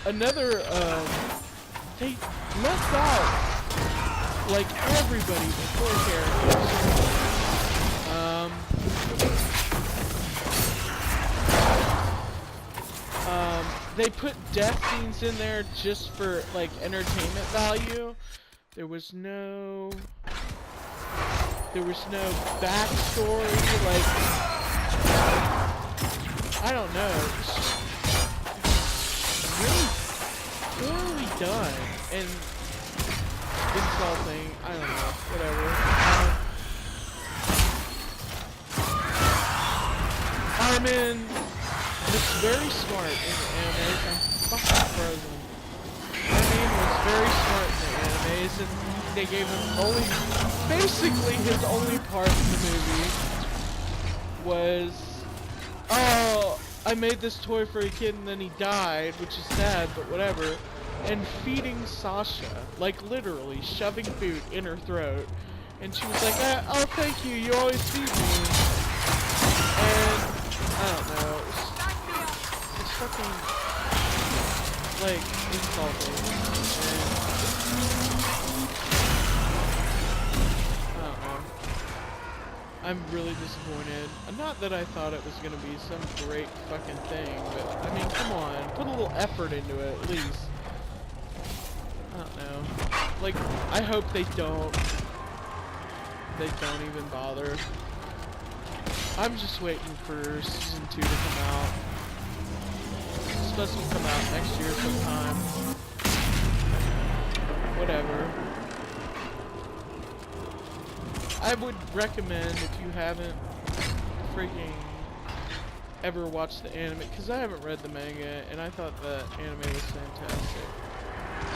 another, they left out, like, everybody before characters. They put death scenes in there just for, like, entertainment value. There was no backstory, like, I don't know. It's really poorly done and insulting. I don't know, whatever. Armin looks very smart in the animes. I'm fucking frozen. Armin was very smart in the animes, and they gave him basically his only part in the movie was, oh, I made this toy for a kid and then he died, which is sad, but whatever. And feeding Sasha, like literally shoving food in her throat, and she was like, "Oh, thank you. You always feed me." And I don't know. It's fucking like insulting. And I don't know. I'm really disappointed. Not that I thought it was gonna be some great fucking thing, but I mean, come on, put a little effort into it at least. I don't know. Like, I hope they don't even bother. I'm just waiting for season 2 to come out. It's supposed to come out next year sometime. Whatever. I would recommend, if you haven't freaking ever watched the anime, because I haven't read the manga, and I thought the anime was fantastic.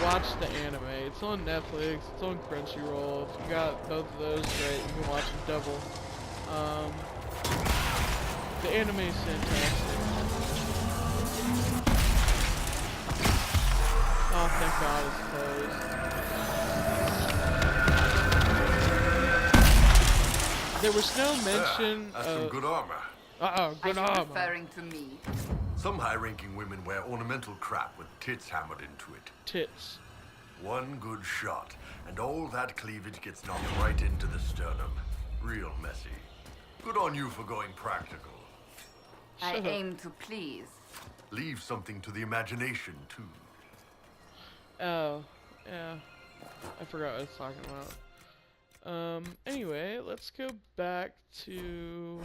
Watch the anime. It's on Netflix, it's on Crunchyroll. If you got both of those, great, you can watch them double. The anime is fantastic. Oh, thank God it's closed. There was no mention that's some good armor. Good Are you armor. referring to me? Some high-ranking women wear ornamental crap with tits hammered into it. Tits. One good shot, and all that cleavage gets knocked right into the sternum. Real messy. Good on you for going practical. I aim to please. Leave something to the imagination, too. Oh, yeah. I forgot what I was talking about. Anyway, let's go back to...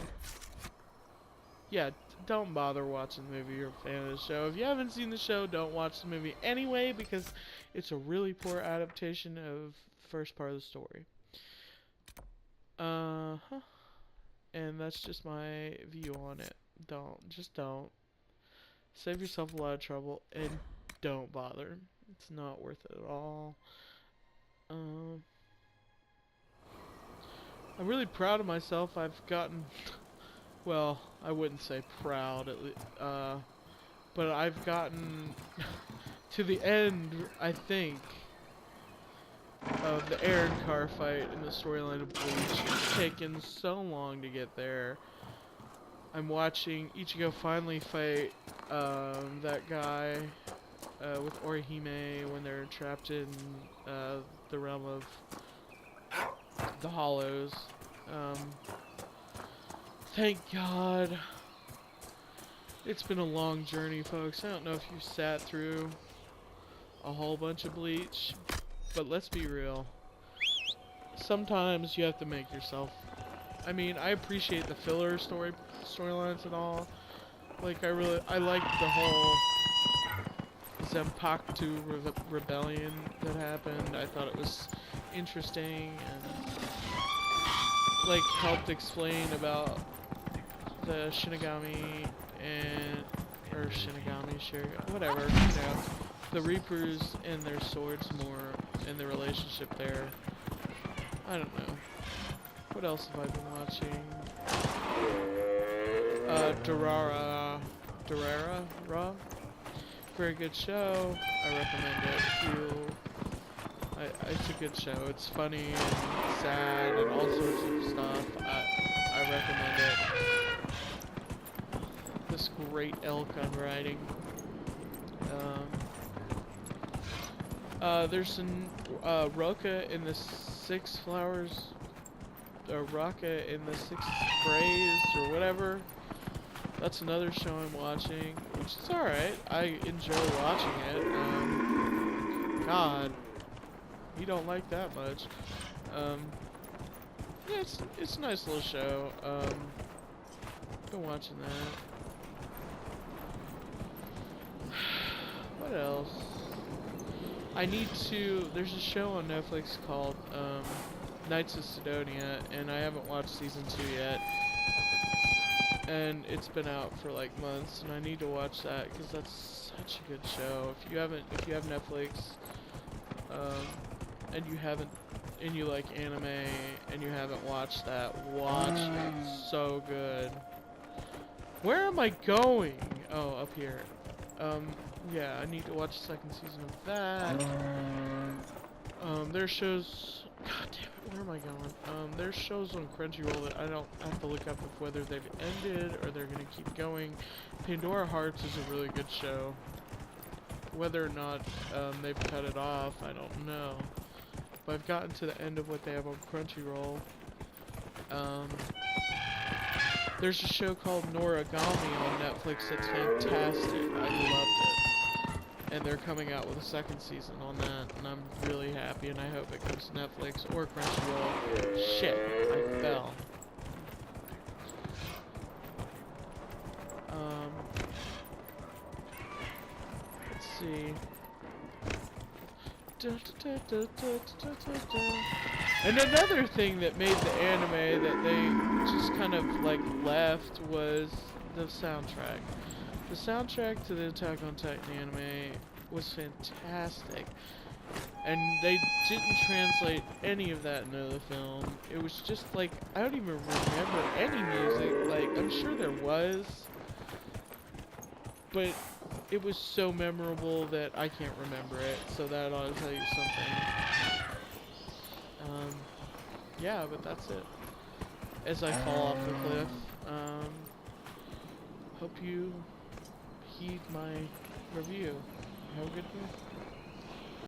Yeah, don't bother watching the movie. You're a fan of the show. If you haven't seen the show, don't watch the movie anyway, because it's a really poor adaptation of the first part of the story. And that's just my view on it. Just don't. Save yourself a lot of trouble, and don't bother. It's not worth it at all. I'm really proud of myself. I've gotten... Well, I wouldn't say proud, but I've gotten to the end, I think, of the Aaron Carr fight in the storyline of Bleach. It's taken so long to get there. I'm watching Ichigo finally fight that guy with Orihime when they're trapped in the realm of the Hollows. Thank God. It's been a long journey, folks. I don't know if you sat through a whole bunch of Bleach, but let's be real. Sometimes you have to make yourself... I mean, I appreciate the filler storylines and all. Like, I liked the whole Zanpakuto rebellion that happened. I thought it was interesting and, like, helped explain about the Shinigami or Shinigami, whatever, you know, the Reapers and their swords more, and the relationship there. I don't know. What else have I been watching? Durara, very good show. I recommend it. It's a good show. It's funny and sad and all sorts of stuff. I recommend it. This great elk I'm riding. There's an Roca in the Six Flowers, Roca in the Six Sprays or whatever. That's another show I'm watching, which is alright. I enjoy watching it. God, you don't like that much. Yeah, it's a nice little show. Been watching that. What else? There's a show on Netflix called Knights of Sidonia, and I haven't watched season 2 yet. And it's been out for like months, and I need to watch that because that's such a good show. If you have Netflix, and you like anime, and you haven't watched that, watch it. It's so good. Where am I going? Oh, up here. Yeah, I need to watch the second season of that. There's shows. God damn it, where am I going? There's shows on Crunchyroll that I don't have to look up of whether they've ended or they're gonna keep going. Pandora Hearts is a really good show. Whether or not they've cut it off, I don't know. But I've gotten to the end of what they have on Crunchyroll. There's a show called Noragami on Netflix that's fantastic. I loved it. And they're coming out with a second season on that, and I'm really happy, and I hope it comes to Netflix or Crunchyroll. Shit, I fell. Let's see. And another thing that made the anime that they just kind of like left was the soundtrack. The soundtrack to the Attack on Titan anime was fantastic, and they didn't translate any of that into the film. It was just like, I don't even remember any music. Like, I'm sure there was, but it was so memorable that I can't remember it, so that ought to tell you something. Yeah, but that's it. As I fall off the cliff, hope you heed my review. Have a good day.